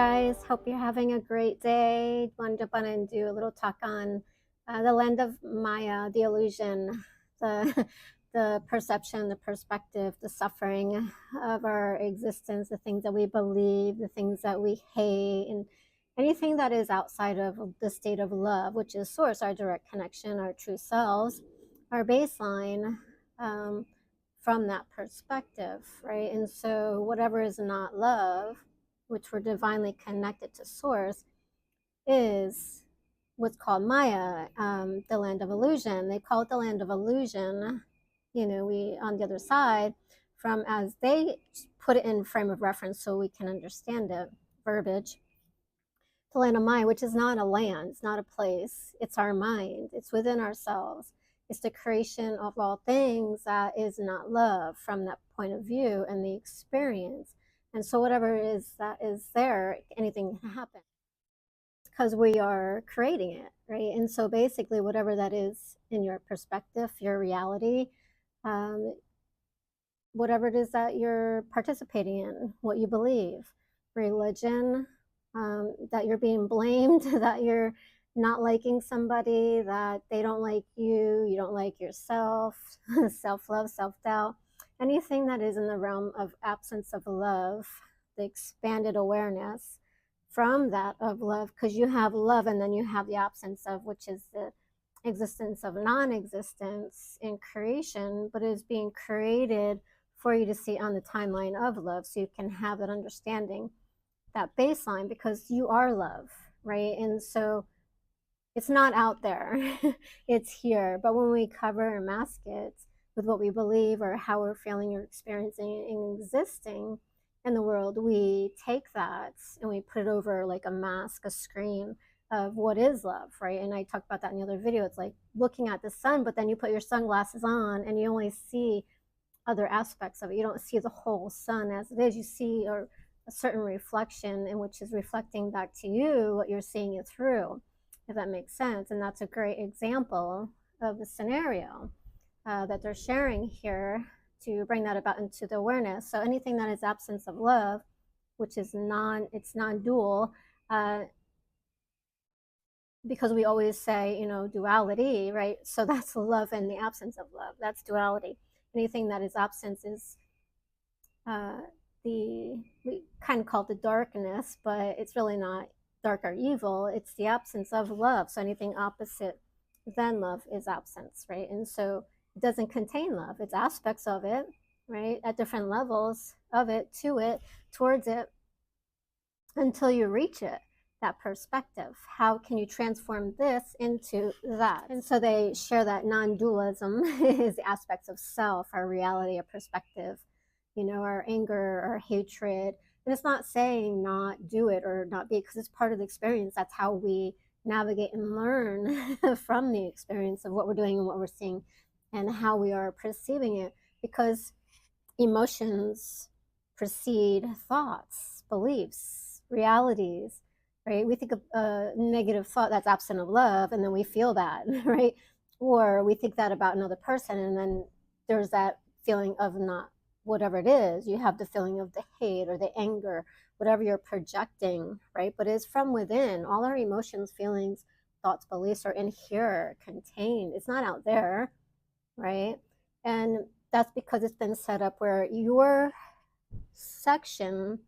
guys, hope you're having a great day. Want to jump on and do a little talk on the land of Maya, the illusion, the the perception, the perspective, the suffering of our existence, the things that we believe, the things that we hate, and anything that is outside of the state of love, which is source, our direct connection, our true selves, our baseline. Um, from that perspective, right? And so, whatever is not love, which we're divinely connected to source, is what's called Maya, the land of illusion. They call it the land of illusion. We on the other side, from as they put it in frame of reference so we can understand it, verbiage. The land of Maya, which is not a land, it's not a place, it's our mind, it's within ourselves. It's the creation of all things that is not love from that point of view and the experience. And so, whatever it is that is there, anything can happen because we are creating it, right? And so, basically, whatever that is in your perspective, your reality, um, whatever it is that you're participating in, what you believe, religion, that you're being blamed, that you're not liking somebody, that they don't like you, you don't like yourself, self love, self doubt, anything that is in the realm of absence of love, the expanded awareness from that of love, because you have love and then you have the absence of, which is the existence of non existence in creation, but is being created for you to see on the timeline of love so you can have that understanding, that baseline, because you are love, right? And so it's not out there, it's here. But when we cover and mask it with what we believe or how we're feeling or experiencing and existing in the world, we take that and we put it over like a mask, a screen of what is love, right? And I talked about that in the other video. It's like looking at the sun, but then you put your sunglasses on and you only see other aspects of it. You don't see the whole sun as it is. You see a certain reflection, in which is reflecting back to you what you're seeing it through, if that makes sense. And that's a great example of the scenario that they're sharing here to bring that about into the awareness. So anything that is absence of love, which is it's non-dual, because we always say, duality, right? So that's love and the absence of love. That's duality. Anything that is absence is we kind of call it the darkness, but it's really not dark or evil. It's the absence of love. So anything opposite than love is absence, right? And so it doesn't contain love. It's aspects of it, right? At different levels of it, to it, towards it, until you reach it, that perspective. How can you transform this into that? And so they share that non-dualism is the aspects of self, our reality, our perspective, our anger, our hatred. And it's not saying not do it or not be, because it's part of the experience. That's how we navigate and learn from the experience of what we're doing and what we're seeing and how we are perceiving it, because emotions precede thoughts, beliefs, realities, right? We think of a negative thought that's absent of love, and then we feel that, right? Or we think that about another person, and then there's that feeling of not whatever it is. You have the feeling of the hate or the anger, whatever you're projecting, right? But it's from within. All our emotions, feelings, thoughts, beliefs are in here, contained. It's not out there, right? And that's because it's been set up where your section,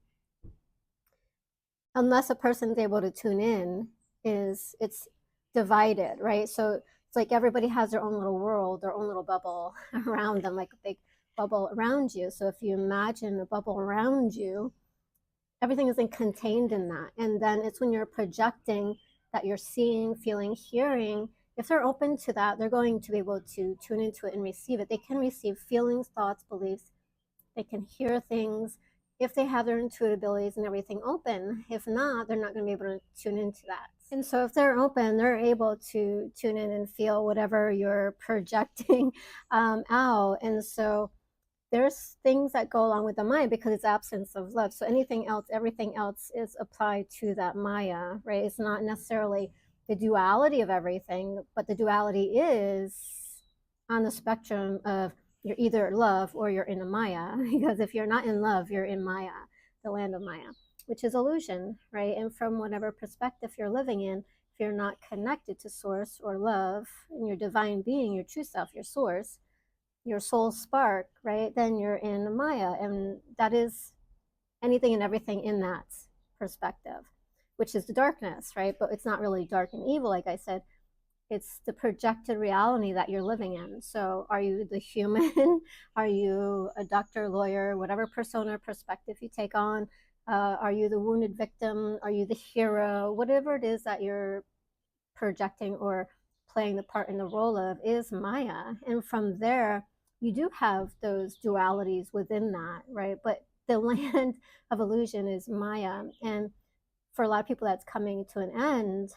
unless a person's able to tune in, it's divided, right? So it's like everybody has their own little world, their own little bubble around them, like a big bubble around you. So if you imagine a bubble around you, everything isn't contained in that. And then it's when you're projecting that you're seeing, feeling, hearing. If they're open to that, they're going to be able to tune into it and receive it. They can receive feelings, thoughts, beliefs. They can hear things if they have their intuitive abilities and everything open. If not, they're not going to be able to tune into that. And so if they're open, they're able to tune in and feel whatever you're projecting out. And so there's things that go along with the Maya because it's absence of love. So anything else, everything else is applied to that Maya, right? It's not necessarily the duality of everything, but the duality is on the spectrum of you're either love or you're in a Maya. Because if you're not in love, you're in Maya, the land of Maya. which is illusion, right? And from whatever perspective you're living in, if you're not connected to source or love and your divine being, your true self, your source, your soul spark, right, then you're in Maya. And that is anything and everything in that perspective, which is the darkness, right? But it's not really dark and evil, like I said. It's the projected reality that you're living in. So are you the human? Are you a doctor, lawyer, whatever persona or perspective you take on? Are you the wounded victim? Are you the hero? Whatever it is that you're projecting or playing the part in the role of is Maya. And from there, you do have those dualities within that, right? But the land of illusion is Maya. And for a lot of people, that's coming to an end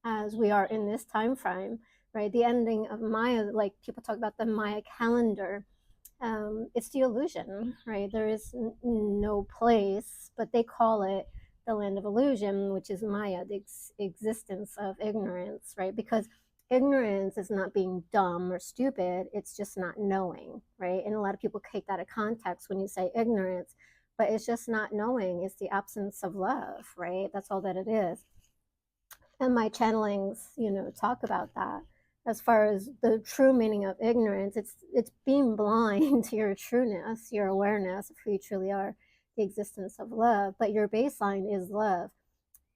as we are in this time frame, right? The ending of Maya, like people talk about the Maya calendar, it's the illusion, right? There is no place, but they call it the land of illusion, which is Maya, the existence of ignorance, right? Because ignorance is not being dumb or stupid, it's just not knowing, right? And a lot of people take that out of context when you say ignorance, but it's just not knowing. It's the absence of love, right? That's all that it is. And my channelings, talk about that. As far as the true meaning of ignorance, it's being blind to your trueness, your awareness of who you truly are, the existence of love. But your baseline is love,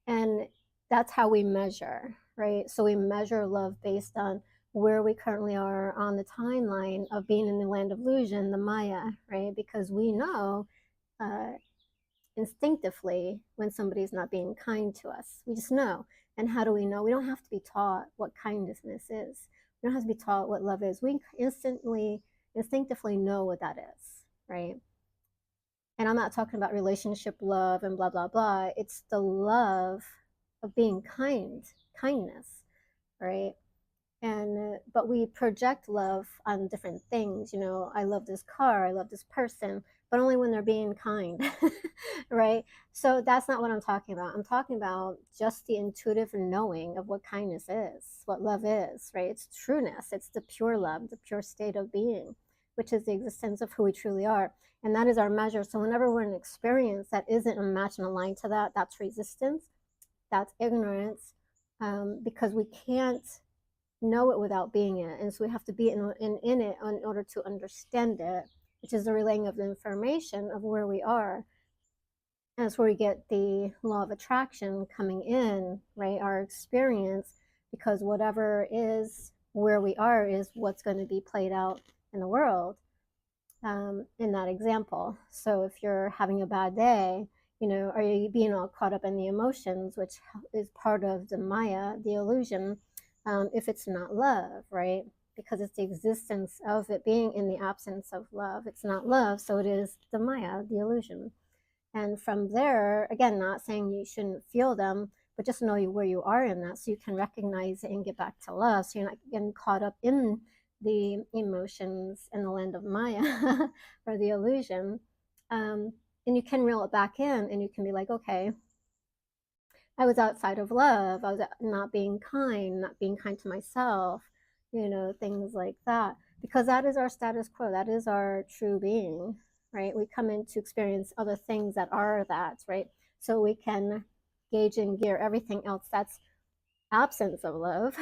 and that's how we measure, right? So we measure love based on where we currently are on the timeline of being in the land of illusion, the Maya, right? Because we know uh, instinctively when somebody's not being kind to us. We just know. And how do we know? We don't have to be taught what kindness is. We don't have to be taught what love is. We instinctively know what that is, right? And I'm not talking about relationship love and blah, blah, blah. It's the love of being kindness, right? And but we project love on different things. I love this car, I love this person, but only when they're being kind. Right? So that's not what I'm talking about. I'm talking about just the intuitive knowing of what kindness is, what love is, right? It's trueness, it's the pure love, the pure state of being, which is the existence of who we truly are. And that is our measure. So whenever we're in an experience that isn't a match and aligned to that, that's resistance, that's ignorance, because we can't know it without being it. And so we have to be in it in order to understand it, which is the relaying of the information of where we are. And that's where we get the law of attraction coming in, right? Our experience, because whatever is where we are is what's going to be played out in the world, in that example. So if you're having a bad day, are you being all caught up in the emotions, which is part of the Maya, the illusion, if it's not love, right? Because it's the existence of it being in the absence of love. It's not love, so it is the Maya, the illusion. And from there, again, not saying you shouldn't feel them, but just know where you are in that so you can recognize it and get back to love. So you're not getting caught up in the emotions in the land of Maya or the illusion. And you can reel it back in and you can be like, okay, I was outside of love. I was not being kind to myself, things like that. Because that is our status quo. That is our true being, right? We come in to experience other things that are that, right? So we can gauge and gear everything else that's absence of love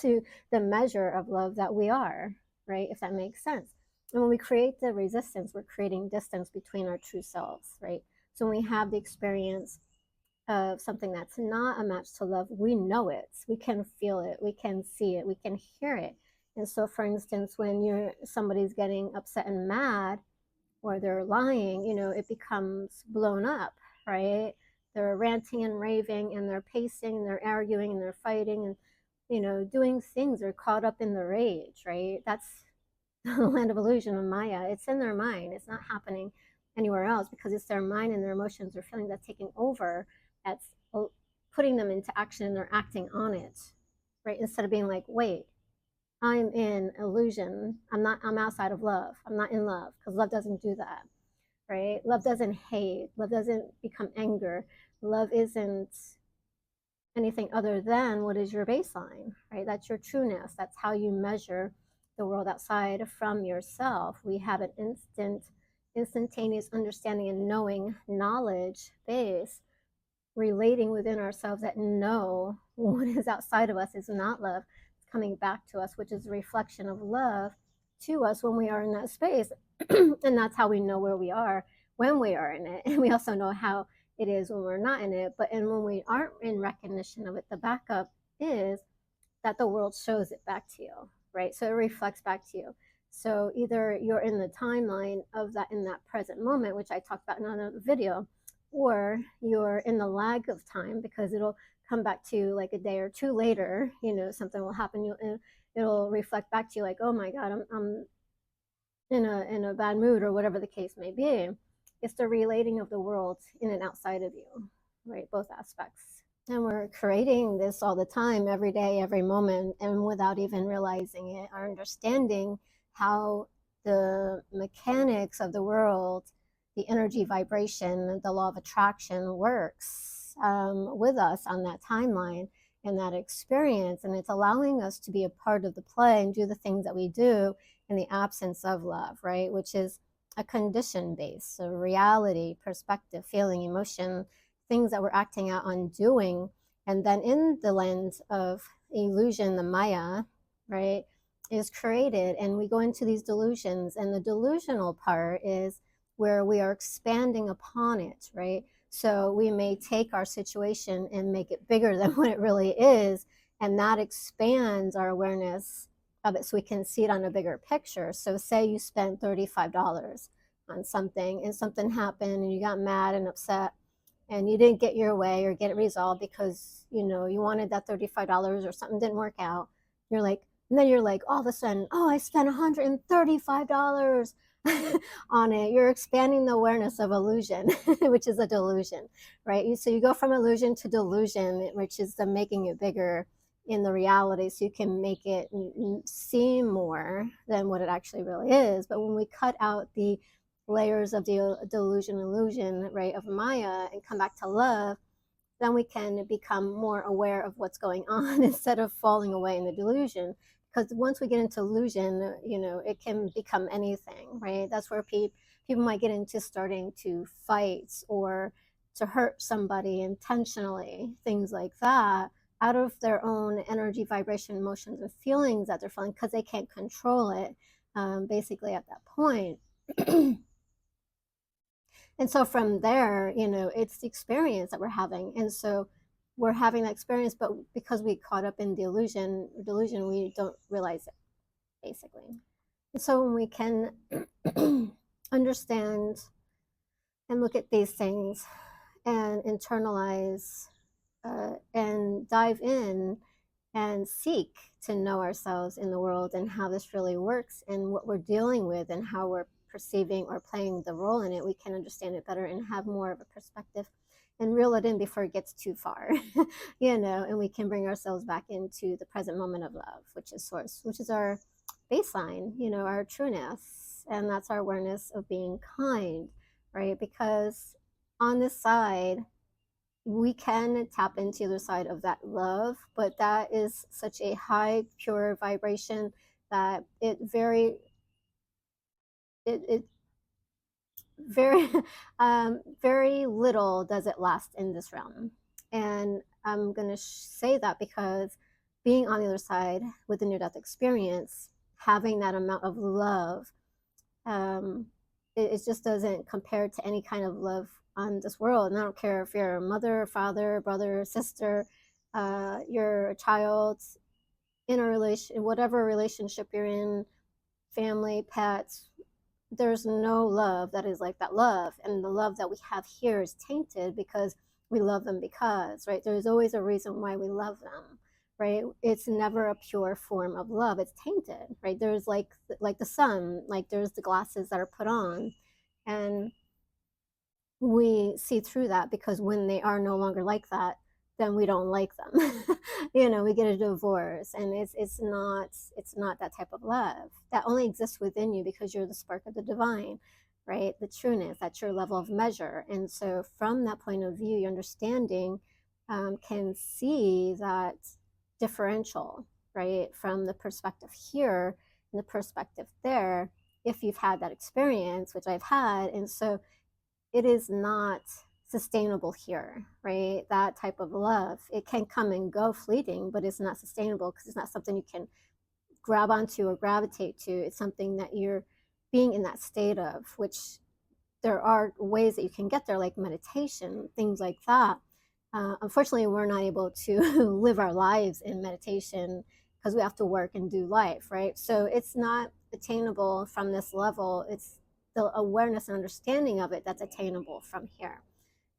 to the measure of love that we are, right? If that makes sense. And when we create the resistance, we're creating distance between our true selves, right? So when we have the experience of something that's not a match to love, we know it, we can feel it, we can see it, we can hear it. And so for instance, when somebody's getting upset and mad or they're lying, it becomes blown up, right? They're ranting and raving and they're pacing and they're arguing and they're fighting and doing things. They're caught up in the rage, right? That's the land of illusion of Maya. It's in their mind, it's not happening anywhere else because it's their mind and their emotions or feelings that's taking over, that's putting them into action and they're acting on it, right? Instead of being like, wait, I'm in illusion, I'm outside of love, I'm not in love, because love doesn't do that, right? Love doesn't hate, love doesn't become anger, love isn't anything other than what is your baseline, right? That's your trueness, that's how you measure the world outside from yourself. We have an instantaneous understanding and knowing knowledge base relating within ourselves that know what is outside of us is not love. It's coming back to us, which is a reflection of love to us when we are in that space. And that's how we know where we are when we are in it. And we also know how it is when we're not in it. But and when we aren't in recognition of it, the backup is that the world shows it back to you, right? So it reflects back to you. So either you're in the timeline of that in that present moment, which I talked about in another video, or you're in the lag of time because it'll come back to you like a day or two later. Something will happen. It'll reflect back to you like, oh my God, I'm in a bad mood, or whatever the case may be. It's the relating of the world in and outside of you, right? Both aspects. And we're creating this all the time, every day, every moment, and without even realizing it or understanding how the mechanics of the world, the energy vibration, the law of attraction works with us on that timeline and that experience. And it's allowing us to be a part of the play and do the things that we do in the absence of love, right? Which is a condition base, a reality, perspective, feeling, emotion, things that we're acting out on doing. And then in the lens of illusion, the Maya, right, is created, and we go into these delusions. And the delusional part is where we are expanding upon it, right? So we may take our situation and make it bigger than what it really is, and that expands our awareness of it so we can see it on a bigger picture. So say you spent $35 on something and something happened and you got mad and upset and you didn't get your way or get it resolved because you wanted that $35 or something didn't work out. And then you're like, all of a sudden, oh, I spent $135 on it. You're expanding the awareness of illusion, which is a delusion, right? So you go from illusion to delusion, which is the making it bigger in the reality, so you can make it seem more than what it actually really is. But when we cut out the layers of the illusion, right, of Maya, and come back to love, then we can become more aware of what's going on instead of falling away in the delusion. Because once we get into illusion, it can become anything, right? That's where people might get into starting to fight or to hurt somebody intentionally, things like that, out of their own energy, vibration, emotions, and feelings that they're feeling because they can't control it, basically at that point. And so from there, it's the experience that we're having. And so we're having that experience, but because we caught up in the delusion, we don't realize it, basically. And so when we can understand and look at these things and internalize and dive in and seek to know ourselves in the world and how this really works and what we're dealing with and how we're perceiving or playing the role in it, we can understand it better and have more of a perspective and reel it in before it gets too far, and we can bring ourselves back into the present moment of love, which is source, which is our baseline, our trueness. And that's our awareness of being kind, right? Because on this side, we can tap into the other side of that love, but that is such a high, pure vibration that it very very little does it last in this realm. And I'm going to say that because being on the other side with the near-death experience, having that amount of love, it just doesn't compare to any kind of love on this world. And I don't care if you're a mother, father, brother, sister, you're a child, in a relation, whatever relationship you're in, family, pets, there's no love that is like that love. And the love that we have here is tainted because we love them because, right? There's always a reason why we love them, right? It's never a pure form of love. It's tainted, right? There's like the sun, like there's the glasses that are put on, and we see through that because when they are no longer like that, then we don't like them. We get a divorce, and it's not that type of love that only exists within you because you're the spark of the divine, right? The trueness, that's your level of measure. And so from that point of view, your understanding can see that differential, right, from the perspective here and the perspective there, if you've had that experience, which I've had. And so it is not sustainable here, right? That type of love, it can come and go fleeting, but it's not sustainable because it's not something you can grab onto or gravitate to. It's something that you're being in that state of, which there are ways that you can get there, like meditation, things like that. Unfortunately, we're not able to live our lives in meditation because we have to work and do life, right? So it's not attainable from this level. It's the awareness and understanding of it that's attainable from here.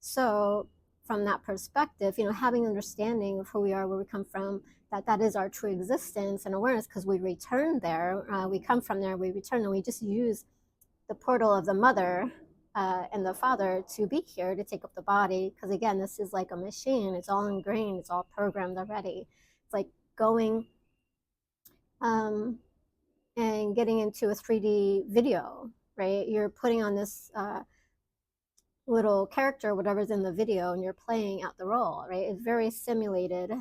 So from that perspective, having understanding of who we are, where we come from, that is our true existence and awareness, because we return there. We come from there, we return, and we just use the portal of the mother and the father to be here to take up the body. Because again, this is like a machine. It's all ingrained. It's all programmed already. It's like going and getting into a 3D video, right? You're putting on this little character, whatever's in the video, and you're playing out the role, right? It's very simulated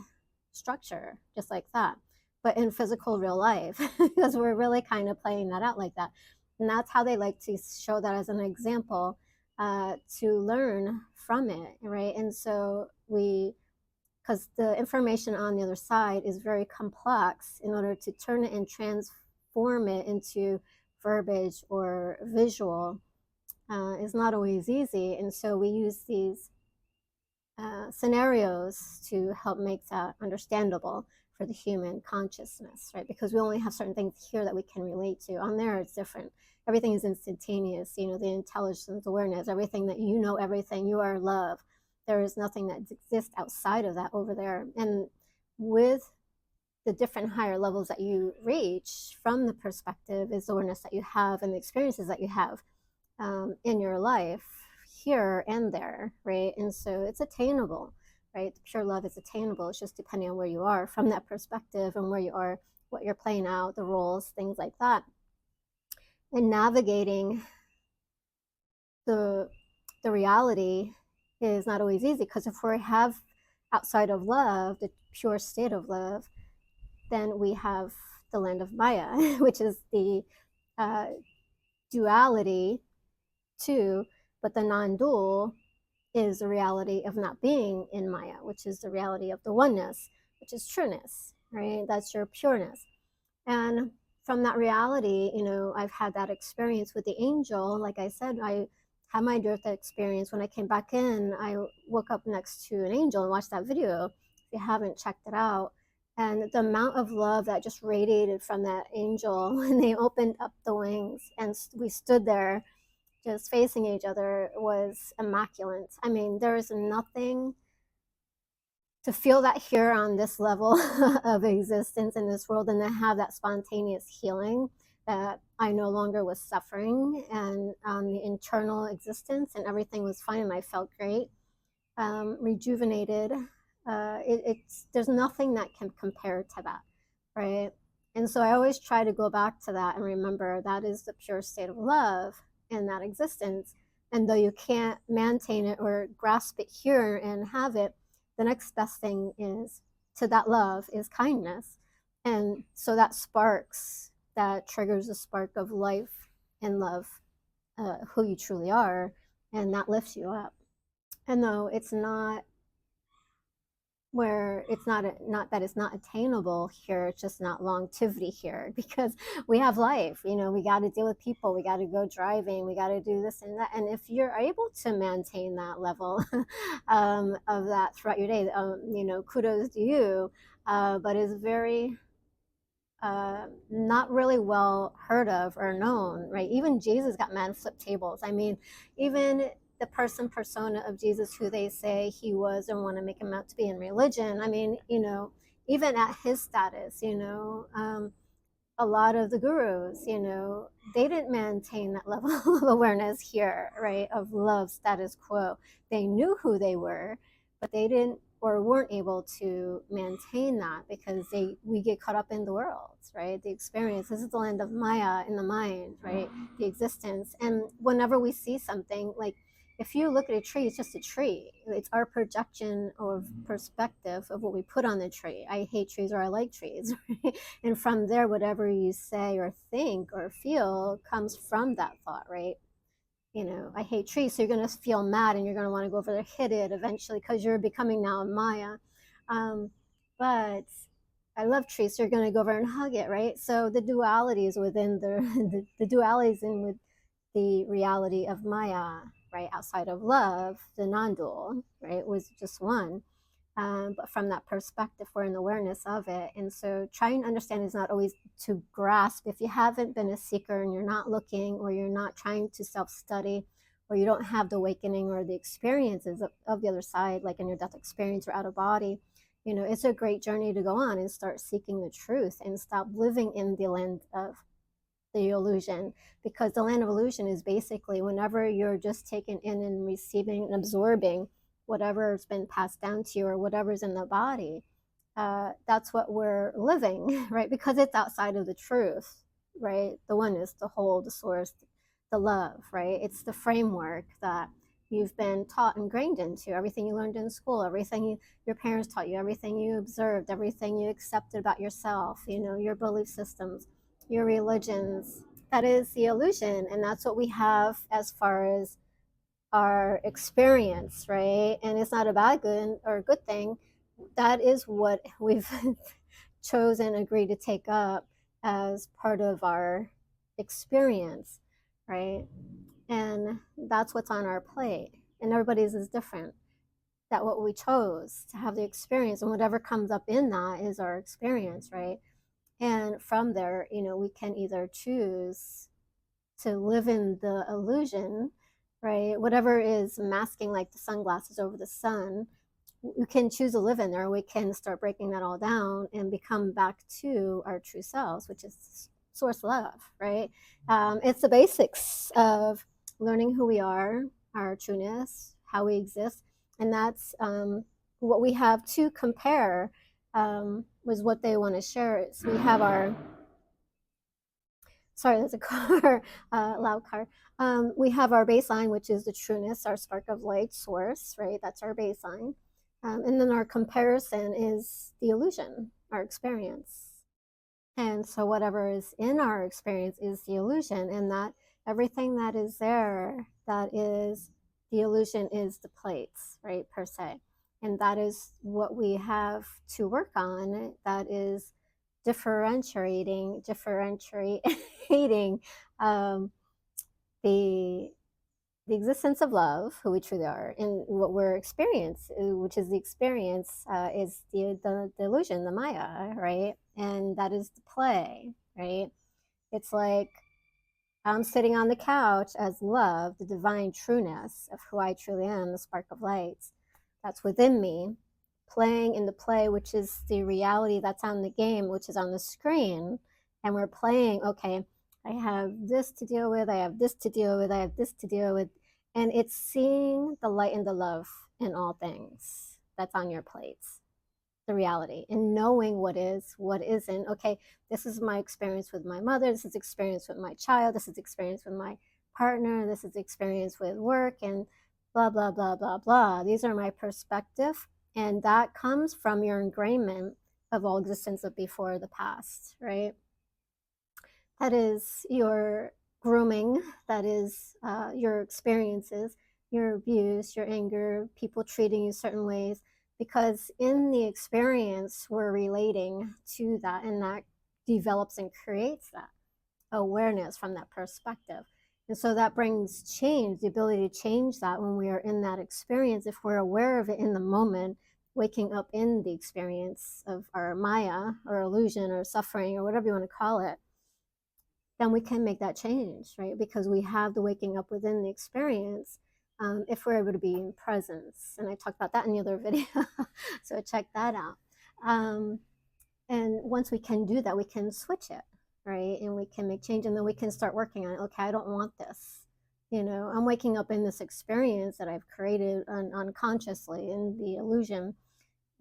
structure, just like that, but in physical real life, because we're really kind of playing that out like that. And that's how they like to show that as an example, to learn from it, right? And so because the information on the other side is very complex, in order to turn it and transform it into verbiage or visual is not always easy. And so we use these scenarios to help make that understandable for the human consciousness, right? Because we only have certain things here that we can relate to. On there, it's different. Everything is instantaneous, the intelligence, awareness, everything that everything, you are love. There is nothing that exists outside of that over there. And with the different higher levels that you reach, from the perspective is the awareness that you have and the experiences that you have in your life, here and there, right? And so it's attainable, right? Pure love is attainable. It's just depending on where you are from that perspective, and where you are, what you're playing out, the roles, things like that. And navigating the reality is not always easy, because if we have outside of love, the pure state of love, then we have the land of Maya, which is the duality too, but the non-dual is the reality of not being in Maya, which is the reality of the oneness, which is trueness, right? That's your pureness. And from that reality, I've had that experience with the angel. Like I said, I had my death experience. When I came back in, I woke up next to an angel and watched that video. If you haven't checked it out, and the amount of love that just radiated from that angel when they opened up the wings and we stood there just facing each other was immaculate. I mean, there is nothing to feel that here on this level of existence in this world, and to have that spontaneous healing, that I no longer was suffering, and the internal existence, and everything was fine, and I felt great, rejuvenated. There's nothing that can compare to that, right? And so I always try to go back to that and remember that is the pure state of love in that existence. And though you can't maintain it or grasp it here and have it, the next best thing is to that love is kindness. And so that triggers a spark of life and love, who you truly are, and that lifts you up. And though it's not where it's not that it's not attainable here, it's just not longevity here, because we have life, we got to deal with people, we got to go driving, we got to do this and that. And if you're able to maintain that level of that throughout your day, kudos to you. But it's very not really well heard of or known, right? Even Jesus got man flip tables. I mean, even the persona of Jesus, who they say he was and want to make him out to be in religion. I mean, even at his status, a lot of the gurus, they didn't maintain that level of awareness here, right? Of love status quo. They knew who they were, but they didn't or weren't able to maintain that, because we get caught up in the world, right? The experience. This is the land of Maya in the mind, right? The existence. And whenever we see something, like if you look at a tree, it's just a tree. It's our projection of perspective of what we put on the tree. I hate trees or I like trees. Right? And from there, whatever you say or think or feel comes from that thought, right? I hate trees, so you're going to feel mad and you're going to want to go over there, hit it eventually because you're becoming now a Maya. But I love trees, so you're going to go over and hug it, right? So the duality is within the duality is in with the reality of Maya, right? Outside of love, the non-dual, right, was just one. But from that perspective, we're in awareness of it. And so trying to understand is not always to grasp. If you haven't been a seeker and you're not looking, or you're not trying to self-study, or you don't have the awakening or the experiences of the other side, like in your death experience or out of body, it's a great journey to go on and start seeking the truth and stop living in the land of the illusion, because the land of illusion is basically whenever you're just taking in and receiving and absorbing whatever's been passed down to you or whatever's in the body. That's what we're living, right? Because it's outside of the truth, right? The oneness, the whole, the source, the love, right? It's the framework that you've been taught and ingrained into. Everything you learned in school, everything your parents taught you, everything you observed, everything you accepted about yourself, your belief systems, your religions. That is the illusion, and that's what we have as far as our experience, right? And it's not a bad good or a good thing. That is what we've chosen, agreed to take up as part of our experience, right? And that's what's on our plate. And everybody's is different. That what we chose to have the experience, and whatever comes up in that is our experience, right? And from there, we can either choose to live in the illusion, right? Whatever is masking, like the sunglasses over the sun, we can choose to live in there. We can start breaking that all down and become back to our true selves, which is source love, right? It's the basics of learning who we are, our trueness, how we exist. And that's what we have to compare, was what they want to share. So we have our, sorry, there's a car, loud car. We have our baseline, which is the trueness, our spark of light source, right? That's our baseline. And then our comparison is the illusion, our experience. And so whatever is in our experience is the illusion, and that everything that is there, that is the illusion, is the plates, right, per se. And that is what we have to work on. That is differentiating um, the existence of love, who we truly are, and what we're experiencing, which is the experience, is the illusion, the Maya, right? And that is the play, right? It's like I'm sitting on the couch as love, the divine trueness of who I truly am, the spark of light that's within me, playing in the play, which is the reality that's on the game, which is on the screen. And we're playing, okay, I have this to deal with, I have this to deal with, I have this to deal with. And it's seeing the light and the love in all things that's on your plates, the reality, and knowing what is, what isn't. Okay, this is my experience with my mother, this is experience with my child, this is experience with my partner, this is experience with work, and blah blah blah blah blah. These are my perspective, and that comes from your ingrainment of all existence of before the past, right? That is your grooming, that is your experiences, your abuse, your anger, people treating you certain ways, because in the experience we're relating to that, and that develops and creates that awareness from that perspective. And so that brings change, the ability to change that when we are in that experience, if we're aware of it in the moment, waking up in the experience of our Maya or illusion or suffering or whatever you want to call it, then we can make that change, right? Because we have the waking up within the experience, if we're able to be in presence. And I talked about that in the other video, so check that out. And once we can do that, we can switch it, right? And we can make change, and then we can start working on it. Okay, I don't want this. I'm waking up in this experience that I've created unconsciously in the illusion,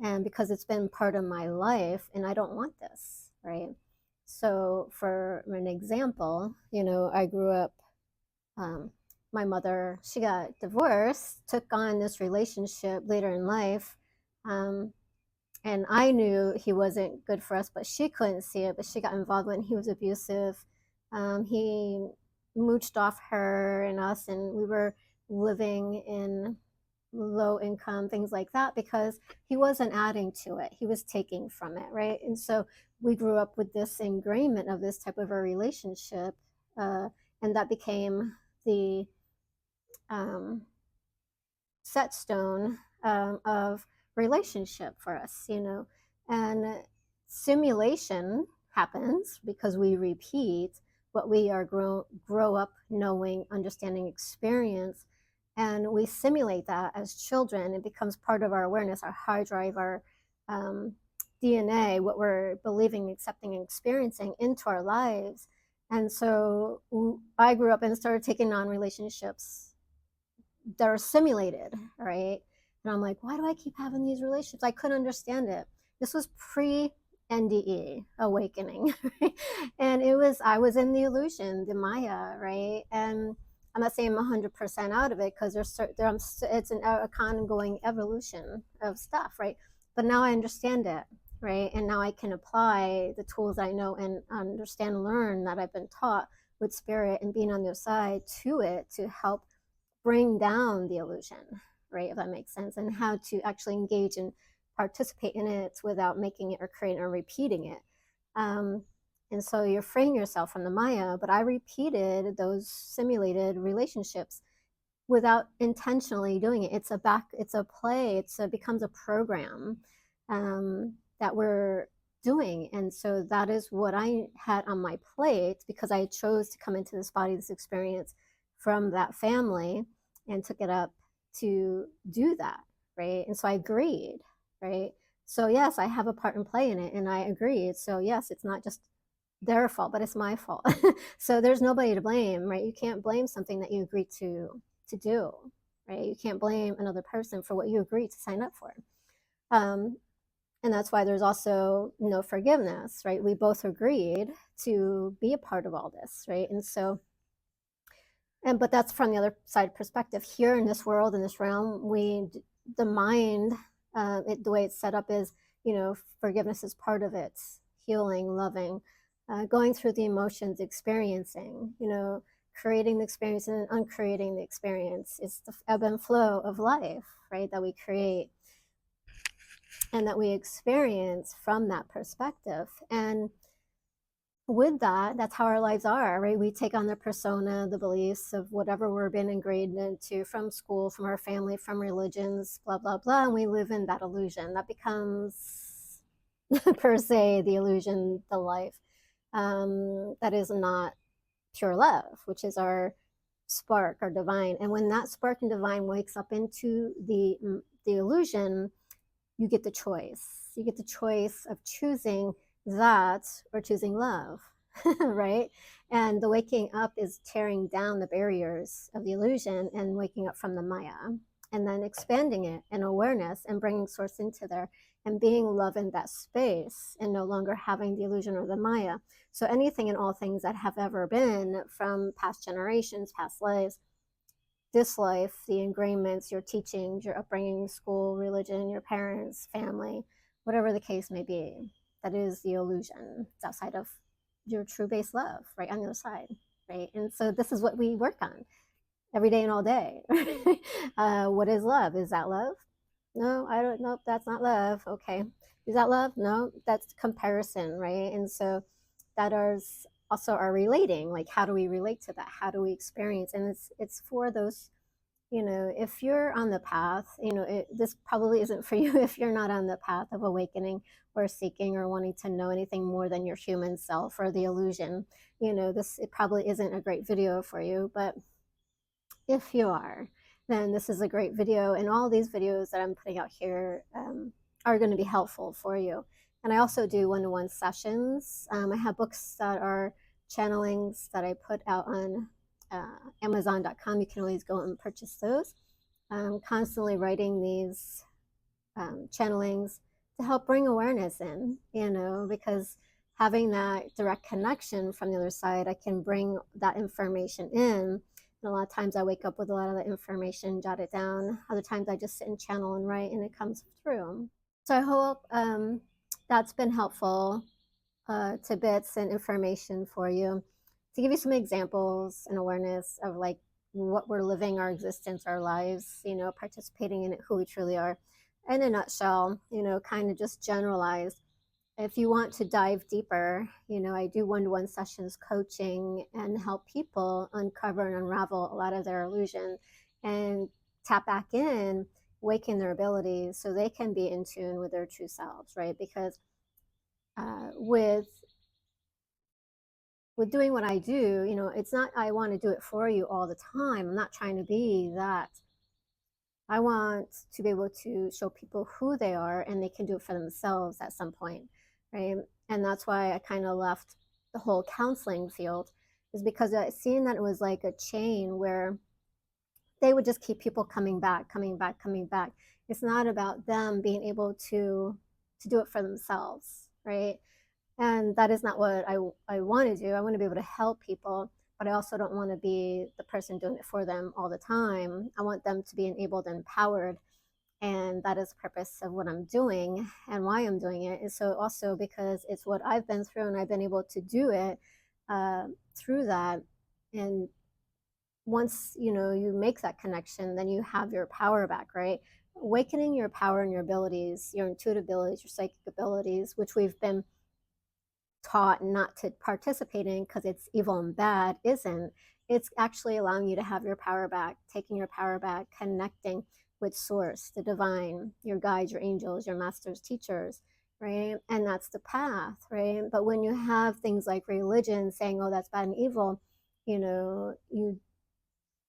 and because it's been part of my life, and I don't want this, right? So for an example, I grew up, my mother, she got divorced, took on this relationship later in life. And I knew he wasn't good for us, but she couldn't see it, but she got involved when he was abusive. He mooched off her and us, and we were living in low income, things like that, because he wasn't adding to it, he was taking from it, right? And so we grew up with this ingrainment of this type of a relationship, and that became the um, set stone of relationship for us, and simulation happens because we repeat what we are grow up knowing, understanding, experience, and we simulate that as children. It becomes part of our awareness, our hard drive, our um, DNA, what we're believing, accepting, and experiencing into our lives. And so I grew up and started taking on relationships that are simulated, right? And I'm like, why do I keep having these relationships? I couldn't understand it. This was pre NDE awakening, right? And I was in the illusion, the Maya, right? And I'm not saying I'm 100% out of it, because it's a ongoing evolution of stuff, right? But now I understand it, right? And now I can apply the tools I know and understand, learn that I've been taught with spirit and being on their side to it, to help bring down the illusion, right? If that makes sense, and how to actually engage and participate in it without making it or creating or repeating it. And so you're freeing yourself from the Maya, but I repeated those simulated relationships without intentionally doing it. It's a play, becomes a program that we're doing. And so that is what I had on my plate, because I chose to come into this body, this experience from that family, and took it up to do that, right? And so I agreed, right? So yes, I have a part and play in it, and I agreed. So yes, it's not just their fault, but it's my fault. So there's nobody to blame, right? You can't blame something that you agreed to do, right? You can't blame another person for what you agreed to sign up for. And that's why there's also no forgiveness, right? We both agreed to be a part of all this, right? And so, but that's from the other side perspective. Here in this world, in this realm, the mind, the way it's set up is, forgiveness is part of it, healing, loving, going through the emotions, experiencing, creating the experience and uncreating the experience. It's the ebb and flow of life, right, that we create and that we experience from that perspective. And with that, that's how our lives are, right? We take on the persona, the beliefs of whatever we're being ingrained into from school, from our family, from religions, blah, blah, blah. And we live in that illusion. That becomes, per se, the illusion, the life that is not pure love, which is our spark, our divine. And when that spark and divine wakes up into the illusion, you get the choice. You get the choice of choosing that or choosing love, right? And the waking up is tearing down the barriers of the illusion and waking up from the Maya, and then expanding it in awareness and bringing source into there and being love in that space, and no longer having the illusion or the Maya. So anything and all things that have ever been from past generations, past lives, this life, the ingrainments, your teachings, your upbringing, school, religion, your parents, family, whatever the case may be, that is the illusion. It's outside of your true base love, right on the other side, right? And so this is what we work on every day and all day. What is love? Is that love? No, I don't know. That's not love. Okay. Is that love? No, that's comparison, right? And so that is also our relating. Like, how do we relate to that? How do we experience? And it's for those, if you're on the path, this probably isn't for you if you're not on the path of awakening or seeking or wanting to know anything more than your human self or the illusion. It probably isn't a great video for you, but if you are, then this is a great video, and all these videos that I'm putting out here are going to be helpful for you. And I also do one-to-one sessions. I have books that are channelings that I put out on Amazon.com. You can always go and purchase those. I'm constantly writing these channelings to help bring awareness in, because having that direct connection from the other side, I can bring that information in. And a lot of times I wake up with a lot of the information, jot it down. Other times I just sit and channel and write, and it comes through. So I hope that's been helpful tidbits and information for you. to give you some examples and awareness of like what we're living, our existence, our lives, participating in it, who we truly are. In a nutshell, kind of just generalized. If you want to dive deeper, I do one-to-one sessions coaching and help people uncover and unravel a lot of their illusion and tap back in, waking their abilities so they can be in tune with their true selves, right? Because with doing what I do, it's not I want to do it for you all the time. I'm not trying to be that. I want to be able to show people who they are and they can do it for themselves at some point, right? And that's why I kind of left the whole counseling field, is because I seen that it was like a chain where they would just keep people coming back, coming back, coming back. It's not about them being able to do it for themselves, right? And that is not what I want to do. I want to be able to help people, but I also don't want to be the person doing it for them all the time. I want them to be enabled and empowered. And that is the purpose of what I'm doing, and why I'm doing it is so also because it's what I've been through and I've been able to do it through that. And once you make that connection, then you have your power back, right? Awakening your power and your abilities, your intuitive abilities, your psychic abilities, which we've been taught not to participate in because it's evil and bad, isn't. It's actually allowing you to have your power back, taking your power back, connecting with source, the divine, your guides, your angels, your masters, teachers, right? And that's the path, right? But when you have things like religion saying, oh, that's bad and evil, you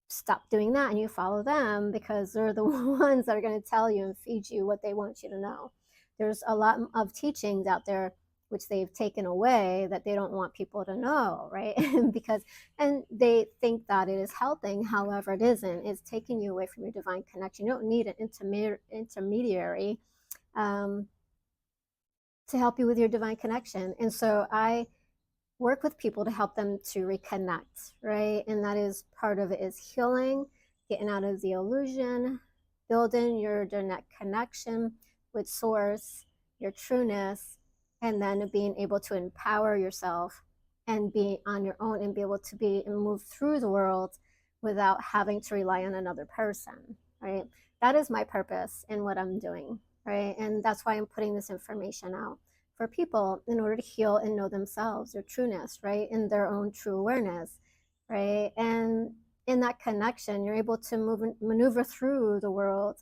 stop doing that and you follow them because they're the ones that are going to tell you and feed you what they want you to know. There's a lot of teachings out there which they've taken away that they don't want people to know, right? And they think that it is helping. However, it isn't. It's taking you away from your divine connection. You don't need an intermediary to help you with your divine connection. And so I work with people to help them to reconnect, right? And that is part of it, is healing, getting out of the illusion, building your direct connection with source, your trueness, and then being able to empower yourself and be on your own and be able to be and move through the world without having to rely on another person, right? That is my purpose in what I'm doing, right? And that's why I'm putting this information out for people in order to heal and know themselves, their trueness, right? In their own true awareness, right? And in that connection, you're able to maneuver through the world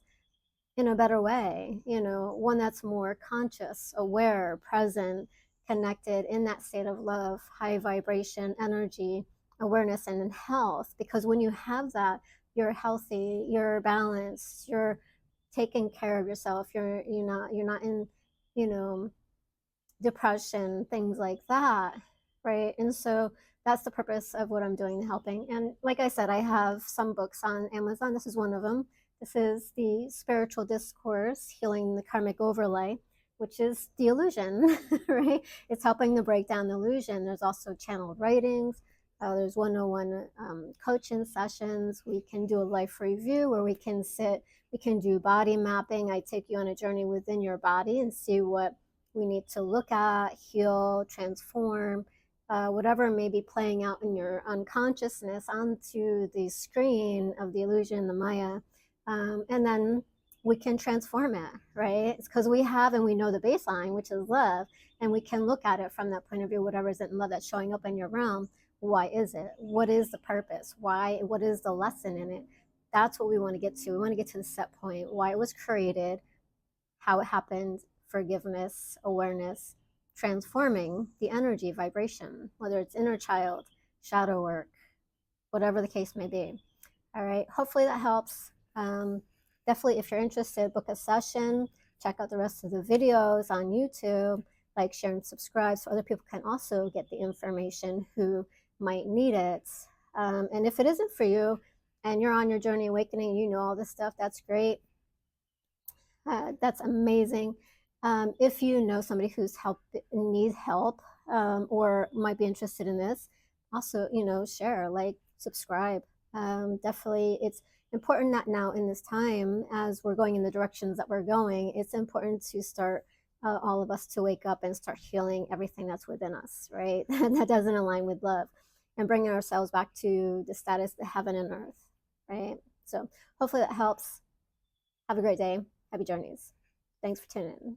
in a better way, one that's more conscious, aware, present, connected in that state of love, high vibration, energy, awareness, and in health. Because when you have that, you're healthy, you're balanced, you're taking care of yourself, you're not in, depression, things like that, right? And so that's the purpose of what I'm doing, helping. And like I said, I have some books on Amazon. This is one of them. This is the Spiritual Discourse, Healing the Karmic Overlay, which is the illusion, right? It's helping to break down the illusion. There's also channeled writings. There's 101 coaching sessions. We can do a life review where we can do body mapping. I take you on a journey within your body and see what we need to look at, heal, transform, whatever may be playing out in your unconsciousness onto the screen of the illusion, the Maya. And then we can transform it, right? It's because we have and we know the baseline, which is love, and we can look at it from that point of view, whatever is in love that's showing up in your realm. Why is it? What is the purpose? Why? What is the lesson in it? That's what we want to get to. We want to get to the set point, why it was created, how it happened, forgiveness, awareness, transforming the energy vibration, whether it's inner child, shadow work, whatever the case may be. All right, hopefully that helps. Definitely, if you're interested, book a session, check out the rest of the videos on YouTube, like, share, and subscribe so other people can also get the information who might need it. And if it isn't for you and you're on your journey awakening, all this stuff, that's great. That's amazing. If you know somebody who's needs help, or might be interested in this, also, share, like, subscribe. Definitely, it's important that now in this time, as we're going in the directions that we're going, it's important to start all of us to wake up and start healing everything that's within us, right? That doesn't align with love. and bringing ourselves back to the status, the heaven and earth, right? So hopefully that helps. Have a great day. Happy journeys. Thanks for tuning in.